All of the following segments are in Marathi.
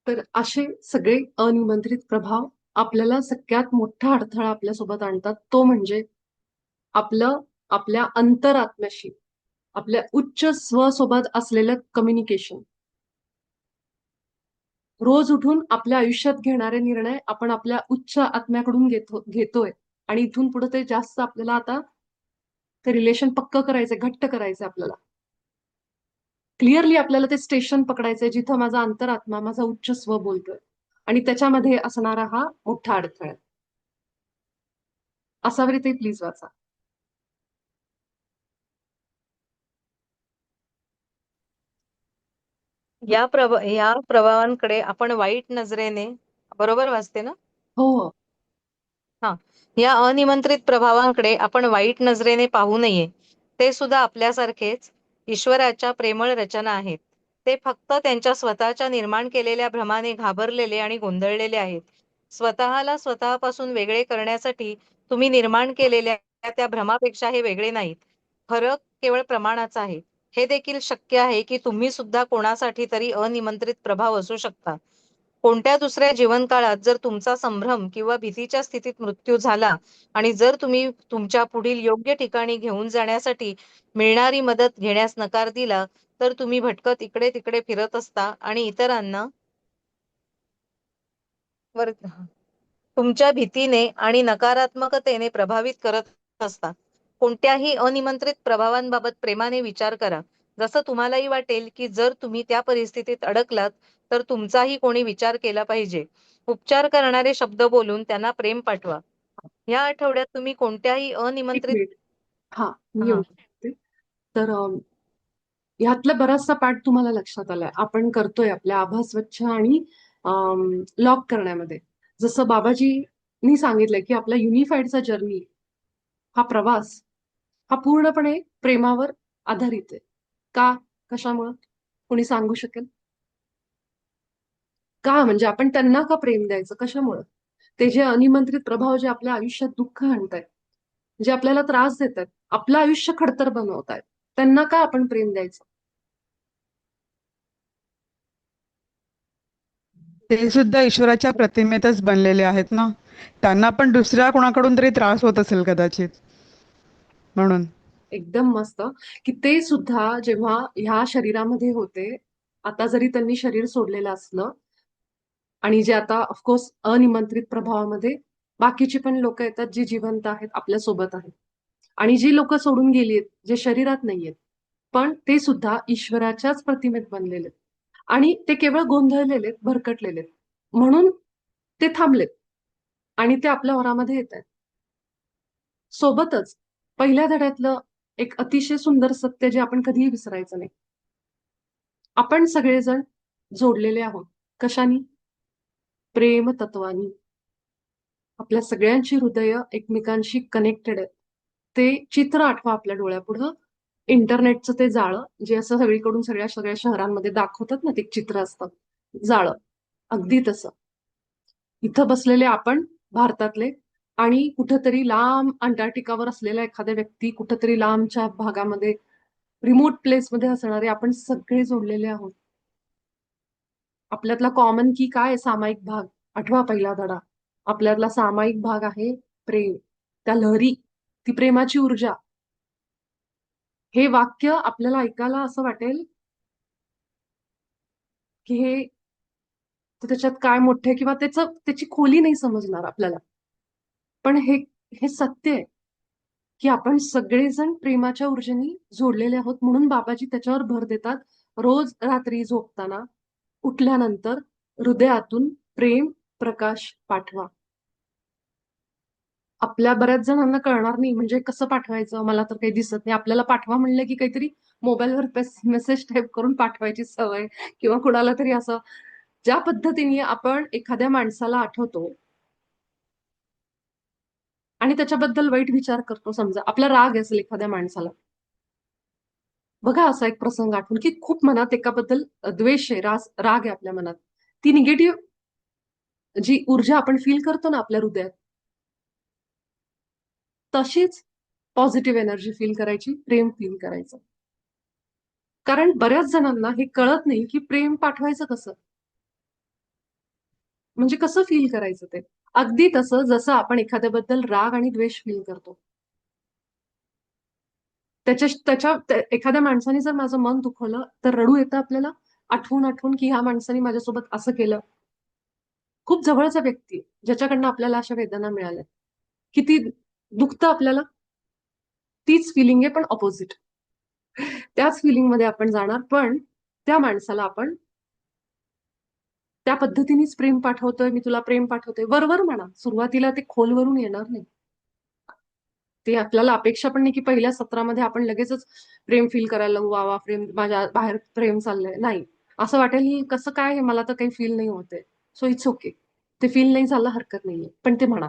तर असे सगळे अनिमंत्रित प्रभाव आपल्याला सगळ्यात मोठा अडथळा आपल्यासोबत आणतात. तो म्हणजे आपलं आपल्या अंतरात्म्याशी, आपल्या उच्च स्वसोबत असलेलं कम्युनिकेशन. रोज उठून आपल्या आयुष्यात घेणारे निर्णय आपण आपल्या उच्च आत्म्याकडून घेतोय. आणि इथून पुढे ते जास्त आपल्याला आता ते रिलेशन पक्क करायचंय, घट्ट करायचंय आपल्याला. क्लिअरली आपल्याला ते स्टेशन पकडायचंय जिथं माझा अंतरात्मा, माझा उच्च स्व बोलतोय. आणि त्याच्यामध्ये असणारा हा मोठा अडथळा आहे. असावरी ते प्लीज वाचा. या प्रभावांकडे आपण वाईट नजरेने, बरोबर वाचते ना? हो, हो. हा. या अनिमंत्रित प्रभावांकडे आपण वाईट नजरेने पाहू नये. ते सुद्धा आपल्यासारखेच ईश्वराच्या प्रेमळ रचना आहेत. ते फक्त त्यांच्या स्वतःच्या निर्माण केलेल्या भ्रमाने घाबरलेले आणि गोंधळलेले आहेत. स्वतःला स्वतःपासून वेगळे करण्यासाठी तुम्ही निर्माण केलेल्या त्या भ्रमापेक्षा हे वेगळे नाहीत. फरक केवळ प्रमाणाचा आहे. हे देखील शक्य आहे की तुम्ही सुद्धा कोणासाठी तरी अनिमंत्रित प्रभाव असू शकता. कोणत्या दुसऱ्या जीवनकाळात जर तुमचा संभ्रम किंवा भीतीच्या स्थितीत मृत्यू झाला आणि जर तुम्ही तुमच्या पुढील योग्य ठिकाणी घेऊन जाण्यासाठी मिळणारी मदत घेण्यास नकार दिला, तर तुम्ही भटकत इकडे तिकडे फिरत असता आणि इतरांना वर तुमच्या भीतीने आणि नकारात्मकतेने प्रभावित करत असता. कोणत्याही अनिमंत्रित प्रभावांबाबत प्रेमाने विचार करा. जसं तुम्हालाही वाटेल की जर तुम्ही त्या परिस्थितीत अडकलात तर तुमचाही कोणी विचार केला पाहिजे. उपचार करणारे शब्द बोलून त्यांना प्रेम पाठवा. या आठवड्यात तुम्ही कोणत्याही एक अनिमंत्रित मिनिट. हा, मी येऊ हा शकते. तर ह्यातला बराचसा पार्ट तुम्हाला लक्षात आलाय. आपण करतोय आपल्या आभा स्वच्छ आणि लॉक करण्यामध्ये. जसं बाबाजींनी सांगितलंय की आपला युनिफाईडचा जर्नी, हा प्रवास, हा पूर्णपणे प्रेमावर आधारित आहे. का? कशामुळं? कोणी सांगू शकेल? का? म्हणजे आपण त्यांना का प्रेम द्यायचं? कशामुळं? ते जे अनिमंत्रित प्रभाव जे आपल्या आयुष्यात दुःख आणतायत, जे आपल्याला त्रास देतात, आपलं आयुष्य खडतर बनवतायत, त्यांना का आपण प्रेम द्यायचं? ते सुद्धा ईश्वराच्या प्रतिमेतच बनलेले आहेत ना. त्यांना पण दुसऱ्या कोणाकडून तरी त्रास होत असेल कदाचित, म्हणून. एकदम मस्त. की ते सुद्धा जेव्हा ह्या शरीरामध्ये होते, आता जरी त्यांनी शरीर सोडलेलं असलं, आणि जे आता ऑफकोर्स अनिमंत्रित प्रभावामध्ये बाकीची पण लोक येतात जी जिवंत आहेत, आपल्या सोबत आहेत. आणि जी लोक सोडून गेलीत, जे शरीरात नाहीयेत, पण ते सुद्धा ईश्वराच्याच प्रतिमेत बनलेले आहेत. आणि ते केवळ गोंधळलेले, भरकटलेले, म्हणून ते थांबलेत आणि ते आपल्या वरामध्ये येत आहेत. सोबतच पहिल्या धड्यातलं एक अतिशय सुंदर सत्य जे आपण कधीही विसरायचं नाही. आपण सगळेजण जोडलेले आहोत. कशानी? प्रेम तत्वानी. आपल्या सगळ्यांची हृदय एकमेकांशी कनेक्टेड आहेत. ते चित्र आठवा आपल्या डोळ्यापुढं. इंटरनेटचं ते जाळं जे असं सगळीकडून सगळ्या सगळ्या शहरांमध्ये दाखवतात ना, ते एक चित्र असतं, जाळं. अगदी तसं. इथं बसलेले आपण भारतातले, आणि कुठंतरी लांब अंटार्क्टिकावर असलेला एखाद्या व्यक्ती, कुठंतरी लांबच्या भागामध्ये, रिमोट प्लेसमध्ये असणारे आपण सगळे जोडलेले आहोत. आपल्यातला कॉमन की काय? सामायिक भाग. आठवा पहिला धडा. आपल्यातला सामायिक भाग आहे प्रेम. त्या लहरी, ती प्रेमाची ऊर्जा. हे वाक्य आपल्याला ऐकायला असं वाटेल की हे, त्याच्यात काय मोठे किंवा त्याची खोली नाही समजणार आपल्याला. पण हे हे सत्य आहे की आपण सगळेजण प्रेमाच्या ऊर्जेने जोडलेले आहोत. म्हणून बाबाजी त्याच्यावर भर देतात. रोज रात्री झोपताना, उठल्यानंतर हृदयातून प्रेम प्रकाश पाठवा. आपल्या बऱ्याच जणांना कळणार नाही म्हणजे कसं पाठवायचं, मला तर काही दिसत नाही. आपल्याला पाठवा म्हणलं की काहीतरी मोबाईलवर मेसेज टाईप करून पाठवायची सवय, किंवा कुणाला तरी असं, ज्या पद्धतीने आपण एखाद्या माणसाला आठवतो आणि त्याच्याबद्दल वाईट विचार करतो. समजा आपला राग असेल एखाद्या माणसाला, बघा असा एक प्रसंग आठवून की खूप मनात एकाबद्दल द्वेष आहे, राग आहे आपल्या मनात. ती निगेटिव्ह जी ऊर्जा आपण फील करतो ना आपल्या हृदयात, तशीच पॉझिटिव्ह एनर्जी फील करायची, प्रेम फील करायचं. कारण बऱ्याच जणांना हे कळत नाही की प्रेम पाठवायचं कसं. म्हणजे कसं फील करायचं ते? अगदी तसं जसं आपण एखाद्याबद्दल राग आणि द्वेष फील करतो. एखाद्या माणसाने जर माझं मन दुखवलं, तर रडू येतं आपल्याला आठवून आठवून, की ह्या माणसाने माझ्यासोबत असं केलं. खूप जवळचा व्यक्ती, ज्याच्याकडनं आपल्याला अशा वेदना मिळाल्या. किती दुखतं आपल्याला. तीच फिलिंग आहे, पण ऑपोझिट. त्याच फिलिंग मध्ये आपण जाणार, पण त्या माणसाला आपण त्या पद्धतीनेच प्रेम पाठवतोय, मी तुला प्रेम पाठवतोय. वरवर म्हणा, सुरुवातीला ते खोलवरून येणार नाही. ते आपल्याला अपेक्षा पण नाही, की पहिल्या सत्रामध्ये आपण लगेचच प्रेम फील करायला लागू, वा वा प्रेम, माझ्या बाहेर प्रेम चाललंय. नाही. असं वाटेल, "ही कसं काय? हे मला तर काही फील नाही होत आहे." So it's okay. ते फील नाही झालं हरकत नाहीये. पण ते म्हणा.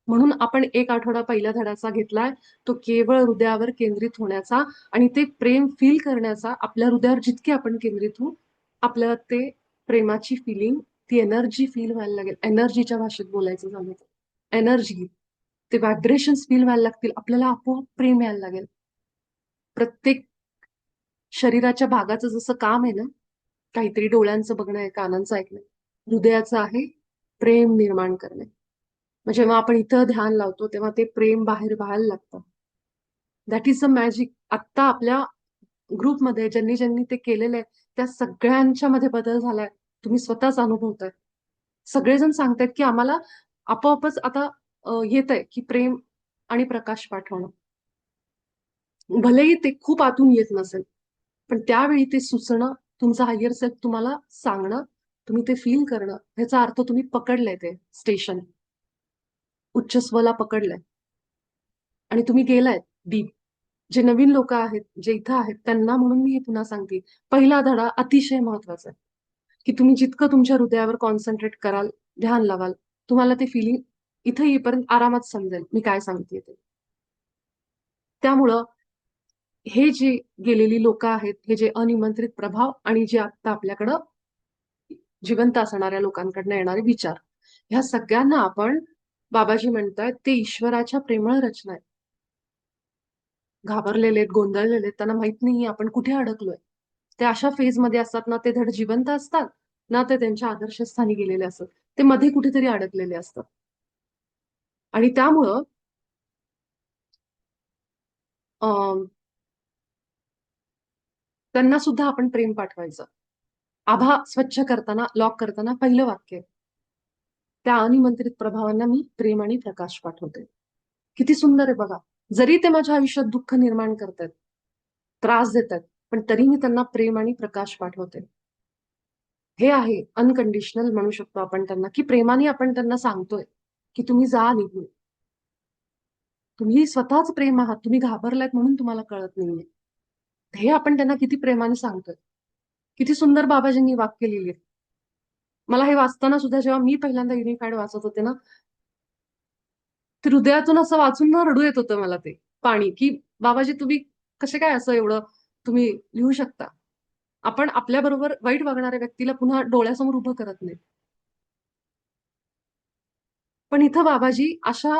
म्हणून आपण 1 आठवडा पहिल्या धड्याचा घेतलाय, तो केवळ हृदयावर केंद्रित होण्याचा आणि ते प्रेम फील करण्याचा. आपल्या हृदयावर जितके आपण केंद्रित होऊ, आपल्याला ते प्रेमाची फिलिंग, ती एनर्जी फील व्हायला लागेल. एनर्जीच्या भाषेत बोलायचं झालं तर. एनर्जी, ते व्हायब्रेशन्स फील व्हायला लागतील. आपल्याला आपोआप प्रेम यायला लागेल. प्रत्येक शरीराच्या भागाचं जसं काम आहे ना, काहीतरी डोळ्यांचं बघणं आहे, कानांचं ऐकणं, हृदयाचं आहे प्रेम निर्माण करणे. मग जेव्हा आपण इथं ध्यान लावतो, तेव्हा ते प्रेम बाहेर व्हायला लागतं. That is a magic. आत्ता आपल्या ग्रुपमध्ये ज्यांनी ज्यांनी ते केलेलं आहे, त्या सगळ्यांच्या मध्ये बदल झालाय. तुम्ही स्वतःच अनुभवताय. सगळेजण सांगतायत, की आम्हाला आपोआपच आता येतंय, की प्रेम आणि प्रकाश पाठवणं. भलेही ते खूप आतून येत नसेल, पण त्यावेळी ते सुचणं, तुमचा हायर सेल्फ तुम्हाला सांगणं, तुम्ही ते फील करणं, ह्याचा अर्थ तुम्ही पकडलंय ते स्टेशन. उच्च स्वला पकडलंय आणि तुम्ही गेलाय डीप. जे नवीन लोक आहेत, जे इथं आहेत, त्यांना म्हणून मी हे पुन्हा सांगते. पहिला धडा अतिशय महत्वाचा आहे, की तुम्ही जितकं तुमच्या हृदयावर कॉन्सन्ट्रेट कराल, ध्यान लावाल, तुम्हाला ते फिलिंग इथं येईपर्यंत आरामात समजेल मी काय सांगते ते. त्यामुळं हे जे गेलेली लोक आहेत, हे जे अनिमंत्रित प्रभाव आणि जे आता आपल्याकडं जिवंत असणाऱ्या लोकांकडनं येणारे विचार, ह्या सगळ्यांना आपण, बाबाजी म्हणतायत, ते ईश्वराच्या प्रेमळ रचना आहेत. घाबरलेले आहेत, गोंधळलेले आहेत, त्यांना माहित नाहीये आपण कुठे अडकलोय. ते अशा फेजमध्ये असतात ना, ते धड जिवंत असतात, ना ते त्यांच्या आदर्शस्थानी गेलेले असतात. ते मध्ये कुठेतरी अडकलेले असतात. आणि त्यामुळं अं, त्यांना सुद्धा आपण प्रेम पाठवायचं. आभा स्वच्छ करताना, लॉक करताना पहिलं वाक्य आहे, त्या अनिमंत्रित प्रभावांना मी प्रेम आणि प्रकाश पाठवते. किती सुंदर आहे बघा. जरी ते माझ्या आयुष्यात दुःख निर्माण करतायत, त्रास देतात, पण तरी मी त्यांना प्रेम आणि प्रकाश पाठवते. हे आहे अनकंडिशनल म्हणू शकतो आपण त्यांना, की प्रेमाने आपण त्यांना सांगतोय, की तुम्ही जा निघून. तुम्ही स्वतःच प्रेम आहात. तुम्ही घाबरलात म्हणून तुम्हाला कळत नाहीये. हे आपण त्यांना किती प्रेमाने सांगतोय. किती सुंदर बाबाजींनी वाक्य लिहिली. मला हे वाचताना सुद्धा, जेव्हा मी पहिल्यांदा युनिफाईड वाचत होते ना, ते हृदयातून असं वाचून ना रडू येत होतं मला ते पाणी, की बाबाजी तुम्ही कसे काय असं एवढं तुम्ही लिहू शकता. आपण आपल्या बरोबर वाईट वागणाऱ्या व्यक्तीला पुन्हा डोळ्यासमोर उभं करत नाही. पण इथं बाबाजी अशा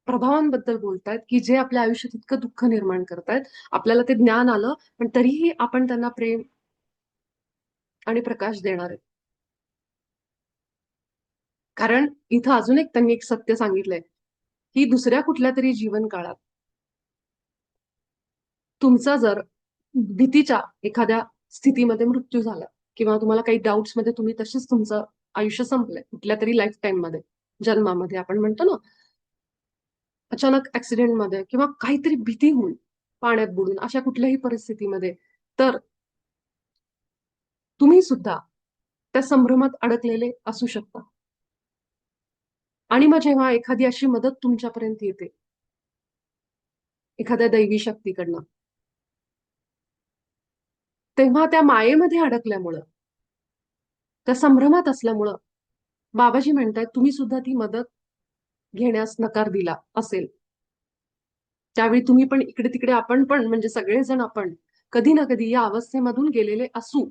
प्रभावांबद्दल बोलतायत, की जे आपल्या आयुष्यात इतकं दुःख निर्माण करतायत. आपल्याला ते ज्ञान आलं, पण तरीही आपण त्यांना प्रेम आणि प्रकाश देणार आहेत. कारण इथं अजून एक त्यांनी एक सत्य सांगितलंय, की दुसऱ्या कुठल्या तरी जीवन काळात तुमचा जर भीतीच्या एखाद्या स्थितीमध्ये मृत्यू झाला, किंवा तुम्हाला काही डाऊट्स मध्ये तुम्ही तशीच तुमचं आयुष्य संपलंय कुठल्या तरी लाईफ टाईम मध्ये, जन्मामध्ये आपण म्हणतो ना, अचानक ऍक्सिडेंट मध्ये किंवा काहीतरी भीती होऊन पाण्यात बुडून अशा कुठल्याही परिस्थितीमध्ये, तर तुम्ही सुद्धा त्या संभ्रमात अडकलेले असू शकता. आणि मग जेव्हा एखादी अशी मदत तुमच्यापर्यंत येते, एखाद्या दैवी शक्तीकडनं, तेव्हा त्या मायेमध्ये अडकल्यामुळं, त्या संभ्रमात असल्यामुळं, बाबाजी म्हणतायत तुम्ही सुद्धा ती मदत घेण्यास नकार दिला असेल, त्यावेळी तुम्ही पण इकडे तिकडे, आपण पण म्हणजे सगळेजण आपण कधी ना कधी या अवस्थेमधून गेलेले असू.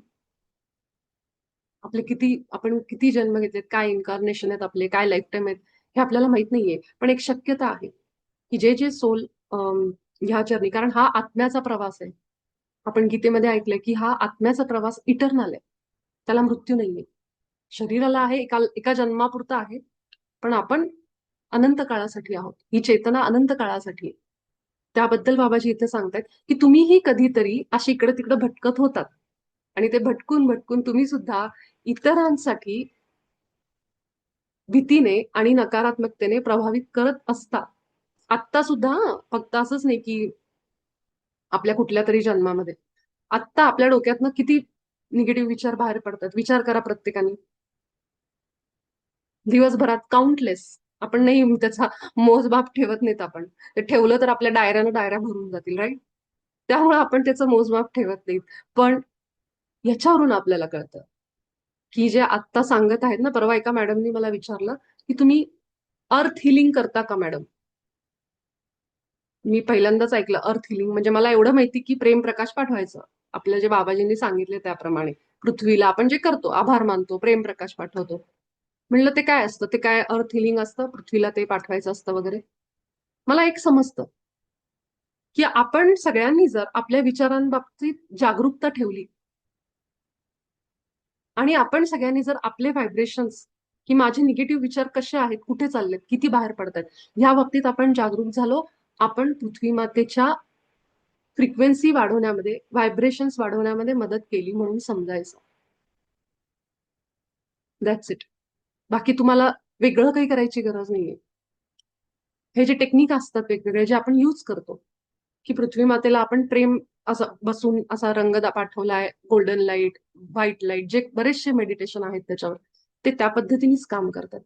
आपले किती, आपण किती जन्म घेतलेत, काय इन्कार्नेशन आहेत आपले, काय लाईफ टाईम आहेत, हे आपल्याला माहित नाहीये. पण एक शक्यता आहे, की जे जे सोल ह्या जर्नी, कारण हा आत्म्याचा प्रवास आहे. आपण गीतेमध्ये ऐकलंय, की हा आत्म्याचा प्रवास इटर्नल आहे, त्याला मृत्यू नाहीये. शरीराला आहे, एका जन्मापुरतं आहे, पण आपण अनंत काळासाठी आहोत. ही चेतना अनंत काळासाठी आहे. त्याबद्दल बाबाजी इथे सांगतायत की तुम्हीही कधीतरी अशी इकडे तिकडे भटकत होतात आणि ते भटकून भटकून तुम्ही सुद्धा इतरांसाठी भीतीने आणि नकारात्मकतेने प्रभावित करत असता. आत्ता सुद्धा फक्त असंच नाही की आपल्या कुठल्या तरी जन्मामध्ये. आत्ता आपल्या डोक्यातनं किती निगेटिव्ह विचार बाहेर पडतात विचार करा प्रत्येकाने. दिवसभरात काउंटलेस. आपण नाही त्याचा मोजमाप ठेवत नाहीत आपण. ते ठेवलं तर आपल्या डायऱ्या भरून जातील, राईट? त्यामुळे आपण त्याचं मोजमाप ठेवत नाहीत. पण याच्यावरून आपल्याला कळतं की जे आत्ता सांगत आहेत ना, परवा एका मॅडमनी मला विचारलं की तुम्ही अर्थ हिलिंग करता का मॅडम? मी पहिल्यांदाच ऐकलं अर्थ हिलिंग. म्हणजे मला एवढं माहिती की प्रेम प्रकाश पाठवायचं. आपल्या जे बाबाजींनी सांगितले त्याप्रमाणे पृथ्वीला आपण जे करतो, आभार मानतो, प्रेम प्रकाश पाठवतो. म्हणलं ते काय असतं, ते काय अर्थ हिलिंग असतं, पृथ्वीला ते पाठवायचं असतं वगैरे. मला एक समजतं की आपण सगळ्यांनी जर आपल्या विचारांबाबतीत जागरूकता ठेवली आणि आपण सगळ्यांनी जर आपले व्हायब्रेशन्स की माझे निगेटिव्ह विचार कसे आहेत, कुठे चाललेत, किती बाहेर पडतात, ह्या बाबतीत आपण जागरूक झालो, आपण पृथ्वी मातेच्या फ्रिक्वेन्सी वाढवण्यामध्ये, व्हायब्रेशन्स वाढवण्यामध्ये मदत केली म्हणून समजायचं. That's it. बाकी तुम्हाला वेगळं काही करायची गरज नाहीये. हे जे टेक्निक असतात वेगवेगळे जे आपण यूज करतो की पृथ्वी मातेला आपण प्रेम असं बसून असा रंग पाठवलाय, गोल्डन लाईट, व्हाईट लाईट, जे बरेचसे मेडिटेशन आहेत त्याच्यावर, ते त्या पद्धतीनेच काम करतात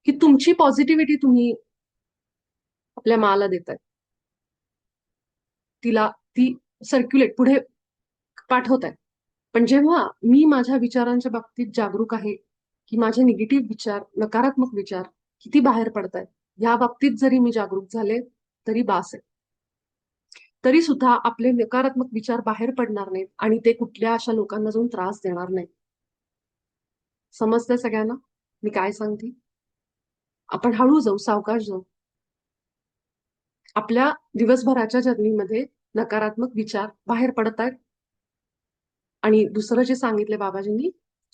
की तुमची पॉझिटिव्हिटी तुम्ही आपल्या माला देताय, तिला ती सर्क्युलेट पुढे पाठवताय. पण जेव्हा मी माझ्या विचारांच्या बाबतीत जागरूक आहे की माझे निगेटिव्ह विचार, नकारात्मक विचार किती बाहेर पडतायत, या बाबतीत जरी मी जागरूक झाले तरी बास आहे. तरी सुद्धा आपले नकारात्मक विचार बाहेर पडणार नाहीत आणि ते कुठल्या अशा लोकांना जाऊन त्रास देणार नाही. समजतंय सगळ्यांना मी काय सांगते? आपण हळू जाऊ, सावकाश जाऊ. आपल्या दिवसभराच्या जर्नीमध्ये नकारात्मक विचार बाहेर पडत आहेत आणि दुसरं जे सांगितले बाबाजींनी,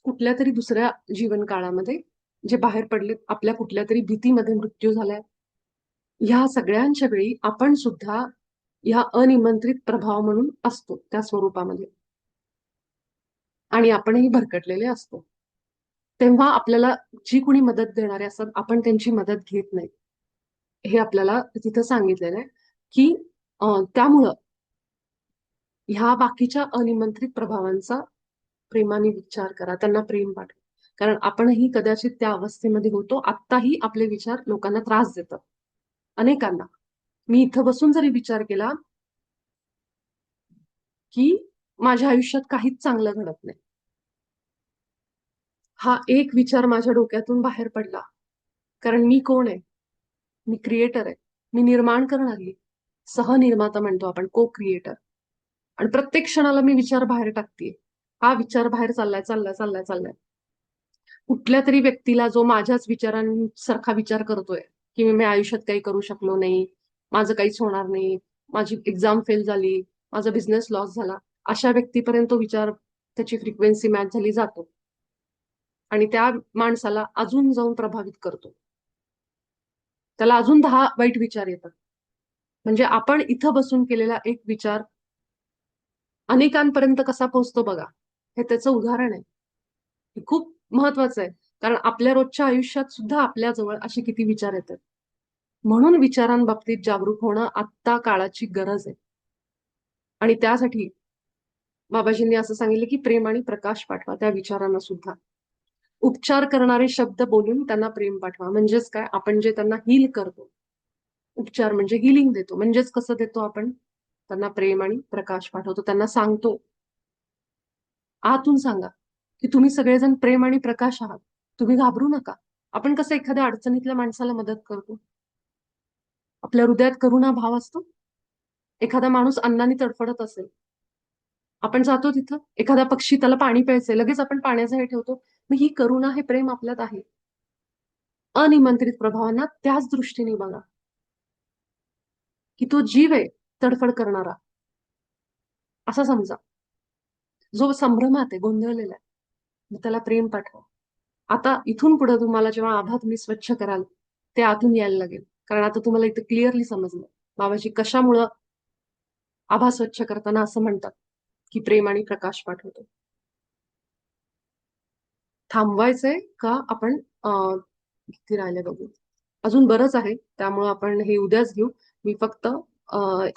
कुठल्या तरी दुसऱ्या जीवन काळामध्ये जे बाहेर पडले, आपल्या कुठल्या तरी भीतीमध्ये मृत्यू झालाय, ह्या सगळ्यांच्या वेळी आपण सुद्धा ह्या अनिमंत्रित प्रभाव म्हणून असतो त्या स्वरूपामध्ये आणि आपणही भरकटलेले असतो. तेव्हा आपल्याला जी कुणी मदत देणारे असतात आपण त्यांची मदत घेत नाही. हे आपल्याला तिथं सांगितलेलं आहे की त्यामुळं ह्या बाकीच्या अनिमंत्रित प्रभावांचा प्रेमाने विचार करा, त्यांना प्रेम पाठवा. कारण आपणही कदाचित त्या अवस्थेमध्ये होतो. आत्ताही आपले विचार लोकांना त्रास देतात, अनेकांना. मी इथं बसून जरी विचार केला की माझ्या आयुष्यात काहीच चांगलं घडत नाही, हा एक विचार माझ्या डोक्यातून बाहेर पडला. कारण मी कोण आहे? मी क्रिएटर आहे, मी निर्माण करणारी, सहनिर्माता म्हणतो आपण, को क्रिएटर. आणि प्रत्येक क्षणाला मी विचार बाहेर टाकते. हा विचार बाहेर चाललाय चाललाय चाललाय चाललाय. कुठल्या तरी व्यक्तीला जो माझ्याच विचारांसारखा विचार करतोय की मी आयुष्यात काही करू शकलो नाही, माझं काहीच होणार नाही, माझी एक्झाम फेल झाली, माझा बिझनेस लॉस झाला, अशा व्यक्तीपर्यंत तो विचार, त्याची फ्रिक्वेन्सी मॅच झाली जातो आणि त्या माणसाला अजून जाऊन प्रभावित करतो. त्याला अजून 10 वाईट विचार येतात. म्हणजे आपण इथं बसून केलेला एक विचार अनेकांपर्यंत कसा पोहोचतो बघा, हे त्याचं उदाहरण आहे. हे खूप महत्वाचं आहे. कारण आपल्या रोजच्या आयुष्यात सुद्धा आपल्या जवळ असे किती विचार येतात. म्हणून विचारांबाबतीत जागरूक होणं आत्ता काळाची गरज आहे. आणि त्यासाठी बाबाजींनी असं सांगितलं की प्रेम आणि प्रकाश पाठवा त्या विचारांना सुद्धा. उपचार करणारे शब्द बोलून त्यांना प्रेम पाठवा. म्हणजेच काय, आपण जे त्यांना हील करतो, उपचार म्हणजे हिलिंग देतो. म्हणजेच कसं देतो आपण? त्यांना प्रेम आणि प्रकाश पाठवतो. त्यांना सांगतो, आतून सांगा की तुम्ही सगळेजण प्रेम आणि प्रकाश आहात, तुम्ही घाबरू नका. आपण कसं एखाद्या अडचणीतल्या माणसाला मदत करतो, आपल्या हृदयात करुणा भाव असतो. एखादा माणूस अन्नाने तडफडत असेल, आपण जातो तिथं, एखादा पक्षी त्याला पाणी प्यायचंय, लगेच आपण पाण्याचं हे ठेवतो. मग ही करुणा, हे प्रेम आपल्यात आहे. अनिमंत्रित प्रभावांना त्याच दृष्टीने बघा की तो जीव आहे तडफड करणारा, असा समजा. जो संभ्रमात आहे, गोंधळलेला आहे, मग त्याला प्रेम पाठवा. आता इथून पुढे तुम्हाला जेव्हा आभा तुम्ही स्वच्छ कराल ते आतून यायला लागेल. कारण आता तुम्हाला इथं क्लिअरली समजलं बाबाजी कशामुळं आभा स्वच्छ करताना असं म्हणतात की प्रेम आणि प्रकाश पाठवतो. थांबवायचंय का आपण किती राहिले बघू. अजून बरंच आहे त्यामुळे आपण हे उद्याच घेऊ. मी फक्त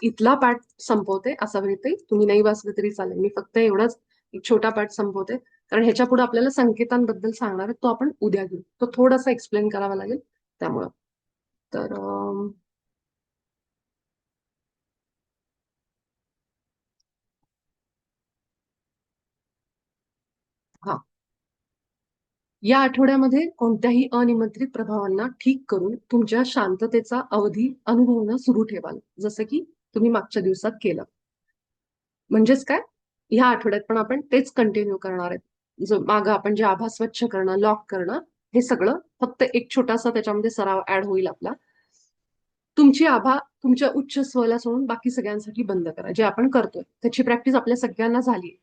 इथला पाठ संपवते. असा वृत्ती तुम्ही नाही वाचलं तरी चालेल. मी फक्त एवढाच एक छोटा पाठ संपवते कारण ह्याच्या पुढे आपल्याला संकेतांबद्दल सांगणार आहे तो आपण उद्या घेऊ. तो थोडासा एक्सप्लेन करावा लागेल त्यामुळं. तर हा या आठवड्यामध्ये कोणत्याही अनिमंत्रित प्रभावांना ठीक करून तुमच्या शांततेचा अवधी अनुभवणं सुरू ठेवाल जसं की तुम्ही मागच्या दिवसात केलं. म्हणजेच काय ह्या आठवड्यात पण आपण तेच कंटिन्यू करणार आहेत. जो मागं आपण जे आभा स्वच्छ करणं लॉक करणं हे सगळं फक्त एक छोटासा त्याच्यामध्ये सराव ऍड होईल आपला. तुमची आभा तुमच्या उच्च स्वला सोडून बाकी सगळ्यांसाठी बंद करा. जे आपण करतोय त्याची प्रॅक्टिस आपल्या सगळ्यांना झाली.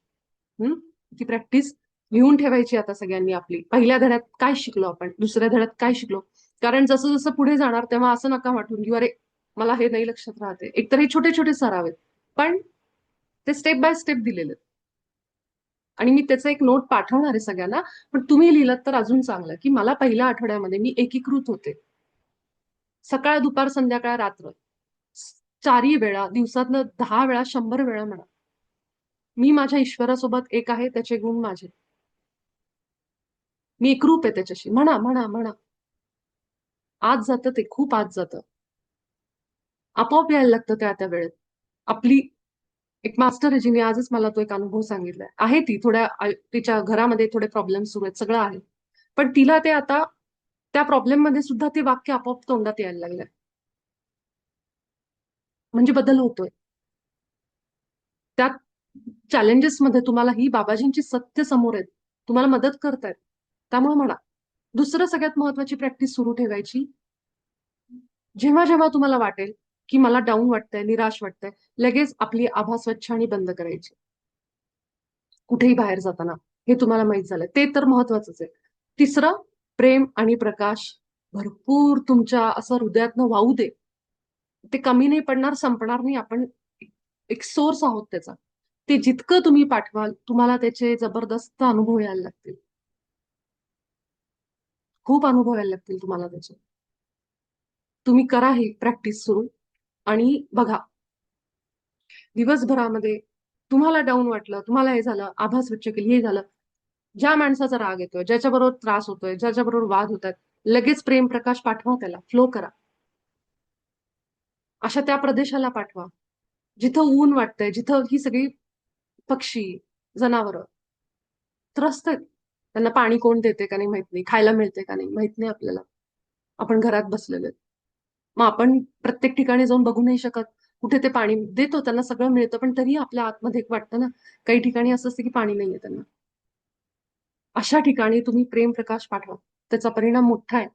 ती प्रॅक्टिस लिहून ठेवायची आता सगळ्यांनी आपली. पहिल्या धड्यात काय शिकलो आपण, दुसऱ्या धड्यात काय शिकलो. कारण जसं जसं पुढे जाणार तेव्हा असं नका वाटून की अरे मला हे नाही लक्षात राहते. एकतर हे छोटे छोटे सराव आहेत पण ते स्टेप बाय स्टेप दिलेले आहेत. आणि मी त्याचा एक नोट पाठवणार आहे सगळ्यांना. पण तुम्ही लिहिलं तर अजून चांगलं की मला पहिल्या आठवड्यामध्ये मी एकीकृत होते. सकाळ दुपार संध्याकाळ रात्र 4ही वेळा दिवसातनं 10 वेळा 100 वेळा म्हणा मी माझ्या ईश्वरासोबत एक आहे त्याचे गुण माझे. मी एकरूप आहे त्याच्याशी. म्हणा म्हणा म्हणा. आत जातं ते खूप आत जातं. आपोआप यायला लागतं त्या वेळेत. आपली एक मास्टर आहे जिने आजच मला तो एक अनुभव सांगितलाय. आहे ती तिच्या घरामध्ये थोडे प्रॉब्लेम सुरू आहेत सगळं आहे. पण तिला ते आता त्या प्रॉब्लेम मध्ये सुद्धा ते वाक्य आपोआप तोंडात यायला लागलंय. म्हणजे बदल होतोय. त्या चॅलेंजेस मध्ये तुम्हाला ही बाबाजींची सत्य समोर आहेत. तुम्हाला मदत करतायत. त्यामुळे म्हणा. दुसरं सगळ्यात महत्वाची प्रॅक्टिस सुरू ठेवायची. जेव्हा जेव्हा तुम्हाला वाटेल की मला डाऊन वाटतंय निराश वाटतंय लगेच आपली आभा स्वच्छ आणि बंद करायची. कुठेही बाहेर जाताना हे तुम्हाला माहित झालं ते तर महत्वाचंच आहे. तिसरं प्रेम आणि प्रकाश भरपूर तुमच्या असं हृदयातनं वाहू दे. ते कमी नाही पडणार संपणार नाही. आपण एक सोर्स आहोत त्याचा. ते जितकं तुम्ही पाठवाल तुम्हाला त्याचे जबरदस्त अनुभव यायला लागतील. खूप अनुभव यायला लागतील तुम्हाला त्याचे. तुम्ही करा ही प्रॅक्टिस सुरू आणि बघा दिवसभरामध्ये तुम्हाला डाऊन वाटलं तुम्हाला हे झालं आभा स्वच्छ केली हे झालं. ज्या माणसाचा राग येतोय ज्याच्याबरोबर त्रास होतोय ज्याच्याबरोबर वाद होतात लगेच प्रेम प्रकाश पाठवा त्याला फ्लो करा. अशा त्या प्रदेशाला पाठवा जिथं ऊन वाटतंय जिथं ही सगळी पक्षी जनावरं त्रस्त आहेत. त्यांना पाणी कोण देते का नाही माहित नाही. खायला मिळते का नाही माहित नाही आपल्याला. आपण घरात बसलेले मग आपण प्रत्येक ठिकाणी जाऊन बघू नाही शकत. कुठे ते पाणी देतो त्यांना सगळं मिळतं पण तरी आपल्या आतमध्ये एक वाटतं ना काही ठिकाणी असं असतं की पाणी नाहीये त्यांना. अशा ठिकाणी तुम्ही प्रेम प्रकाश पाठवा. त्याचा परिणाम मोठा आहे.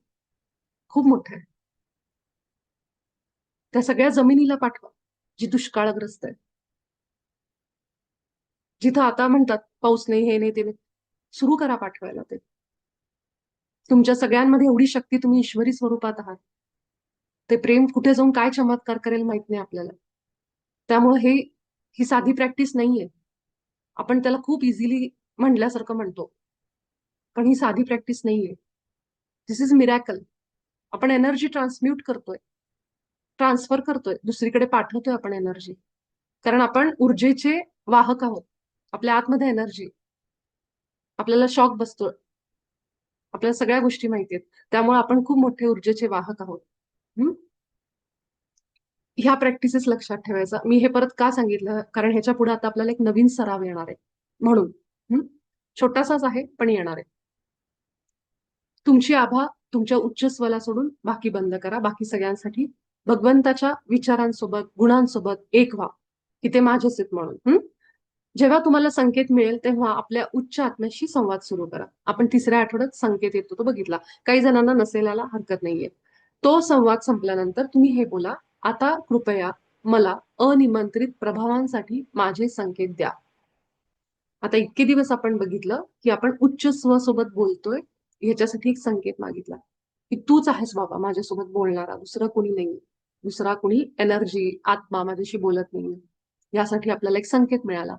खूप मोठा आहे. त्या सगळ्या जमिनीला पाठवा जी दुष्काळग्रस्त आहे. जिथं आता म्हणतात पाऊस नाही हे नाही ते नाही. सुरू करा पाठवायला ते. तुमच्या सगळ्यांमध्ये एवढी शक्ती तुम्ही ईश्वरी स्वरूपात आहात. ते प्रेम कुठे जाऊन काय चमत्कार करेल माहित नाही आपल्याला. त्यामुळे ही साधी प्रॅक्टिस नाहीये. आपण त्याला खूप इझिली म्हणल्यासारखं म्हणतो पण ही साधी प्रॅक्टिस नाहीये. दिस इज मिरॅकल. आपण एनर्जी ट्रान्सम्यूट करतोय ट्रान्सफर करतोय दुसरीकडे पाठवतोय आपण एनर्जी. कारण आपण ऊर्जेचे वाहक आहोत. आपल्या आतमध्ये एनर्जी. आपल्याला शॉक बसतोय. आपल्याला सगळ्या गोष्टी माहिती आहेत. त्यामुळे आपण खूप मोठे ऊर्जेचे वाहक आहोत. ह्या प्रॅक्टिसेस लक्षात ठेवायचा. मी हे परत का सांगितलं कारण ह्याच्या पुढे आता आपल्याला एक नवीन सराव येणार आहे म्हणून. छोटासाच आहे पण येणार आहे. तुमची आभा तुमच्या उच्च स्वला सोडून बाकी बंद करा. बाकी सगळ्यांसाठी भगवंताच्या विचारांसोबत गुणांसोबत एक व्हा की ते माझेच आहेत म्हणून. जेव्हा तुम्हाला संकेत मिळेल तेव्हा आपल्या उच्च आत्म्याशी संवाद सुरू करा. आपण तिसऱ्या आठवड्यात संकेत येतो तो बघितला. काही जणांना नसेलाला हरकत नाहीये. तो संवाद संपल्यानंतर तुम्ही हे बोला आता कृपया मला अनिमंत्रित प्रभावांसाठी माझे संकेत द्या. आता इतके दिवस आपण बघितलं की आपण उच्च स्व सोबत बोलतोय ह्याच्यासाठी एक संकेत मागितला की तूच आहेस बाबा माझ्यासोबत बोलणारा, दुसरं कोणी नाही, दुसरा कोणी एनर्जी आत्मा माझ्याशी बोलत नाही. यासाठी आपल्याला एक संकेत मिळाला.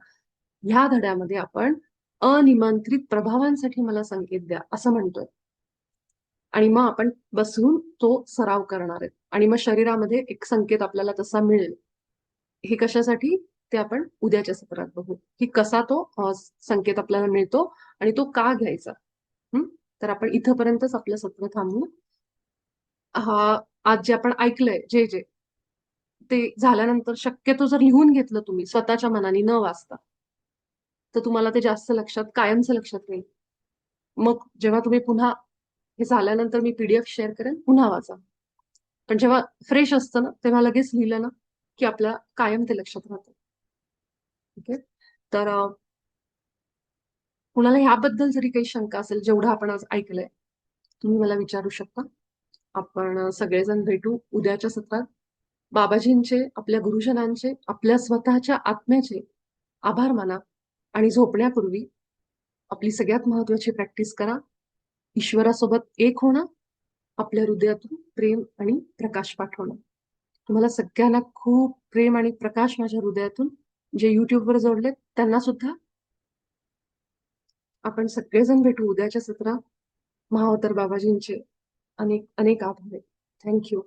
ह्या धड्यामध्ये आपण अनिमंत्रित प्रभावांसाठी मला संकेत द्या असं म्हणतोय. आणि मग आपण बसून तो सराव करणार आहे आणि मग शरीरामध्ये एक संकेत आपल्याला तसा मिळेल. हे कशासाठी ते आपण उद्याच्या सत्रात बघू की कसा तो संकेत आपल्याला मिळतो आणि तो का घ्यायचा. तर आपण इथपर्यंतच आपलं सत्र थांबवू. हा आज जे आपण ऐकलंय जे जे ते झाल्यानंतर शक्यतो जर लिहून घेतलं तुम्ही स्वतःच्या मनाने न वाचता तर तुम्हाला ते जास्त लक्षात कायमचं लक्षात राहील. मग जेव्हा तुम्ही पुन्हा हे झाल्यानंतर मी PDF शेअर करेन, पुन्हा वाचा. पण जेव्हा फ्रेश असतं ना तेव्हा लगेच लिहिलं ना की आपल्या कायम ते लक्षात राहतं. ठीक आहे. तर कुणाला ह्याबद्दल जरी काही शंका असेल जेवढं आपण आज ऐकलंय तुम्ही मला विचारू शकता. आपण सगळेजण भेटू उद्याच्या सत्रात. बाबाजींचे, आपल्या गुरुजनांचे, आपल्या स्वतःच्या आत्म्याचे आभार माना आणि झोपण्यापूर्वी आपली सगळ्यात महत्वाची प्रॅक्टिस करा. ईश्वरासोबत एक होणं, आपल्या हृदयातून प्रेम आणि प्रकाश पाठवणं. तुम्हाला सगळ्यांना खूप प्रेम आणि प्रकाश माझ्या हृदयातून. जे युट्यूबवर जोडलेत त्यांना सुद्धा. आपण सगळेजण भेटू उद्याच्या सत्रात. महाअवतार बाबाजींचे अनेक अनेक आभार. थँक्यू.